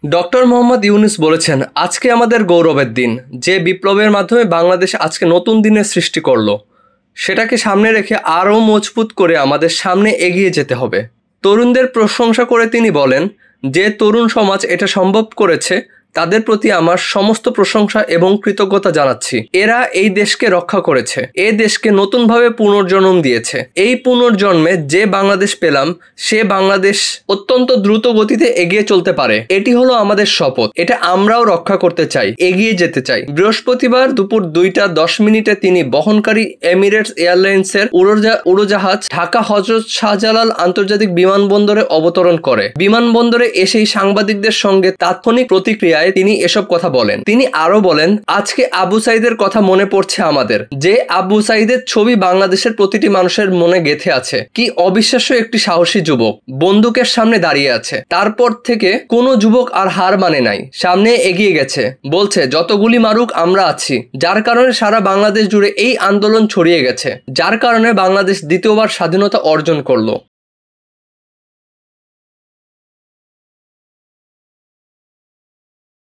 Doctor Mohammad Yunus বলেছেন, আজকে আমাদের গৌরবের দিন। যে বিপ্লবের মাধ্যমে বাংলাদেশ আজকে নতুন দিনের সৃষ্টি করলো, সেটাকে সামনে রেখে আরও মজবুত করে আমাদের সামনে এগিয়ে যেতে হবে। তরুণদের প্রশংসা করে তিনি বলেন, যে তরুণ সমাজ এটা সম্ভব করেছে তাদের প্রতি আমার সমস্ত প্রশংসা এবং কৃতজ্ঞতা জানাচ্ছি। এরা এই দেশকে রক্ষা করেছে, এ দেশকে নতুনভাবে পুনর্জন্ম দিয়েছে। এই পুনর্জন্মে যে বাংলাদেশ পেলাম, সে বাংলাদেশ অত্যন্ত দ্রুত গতিতে এগিয়ে চলতে পারে। এটি হলো আমাদের শপথ, এটা আমরাও রক্ষা করতে চাই, এগিয়ে যেতে চাই। বৃহস্পতিবার দুপুর 2:10 তিনি বহনকারী এমিরেটস এয়ারলাইন্সের উড়োজাহাজ ঢাকা হযরত শাহজালাল আন্তর্জাতিক বিমানবন্দরে অবতরণ করে। বিমানবন্দরে এসেই সাংবাদিকদের সঙ্গে তাৎক্ষণিক প্রতিক্রিয়ায় তিনি এসব কথা বলেন। তিনি আরো বলেন, আজকে আবু সাইদের কথা মনে পড়ছে আমাদের। যে আবু সাইদের ছবি বাংলাদেশের প্রতিটি মানুষের মনে গেঁথে আছে। কি অবিশ্বাস্য একটি সাহসী যুবক, বন্দুকের সামনে দাঁড়িয়ে আছে। তারপর থেকে কোনো যুবক আর হার মানে নাই, সামনে এগিয়ে গেছে। বলছে, যত গুলি মারুক আমরা আছি। যার কারণে সারা বাংলাদেশ জুড়ে এই আন্দোলন ছড়িয়ে গেছে, যার কারণে বাংলাদেশ দ্বিতীয়বার স্বাধীনতা অর্জন করলো।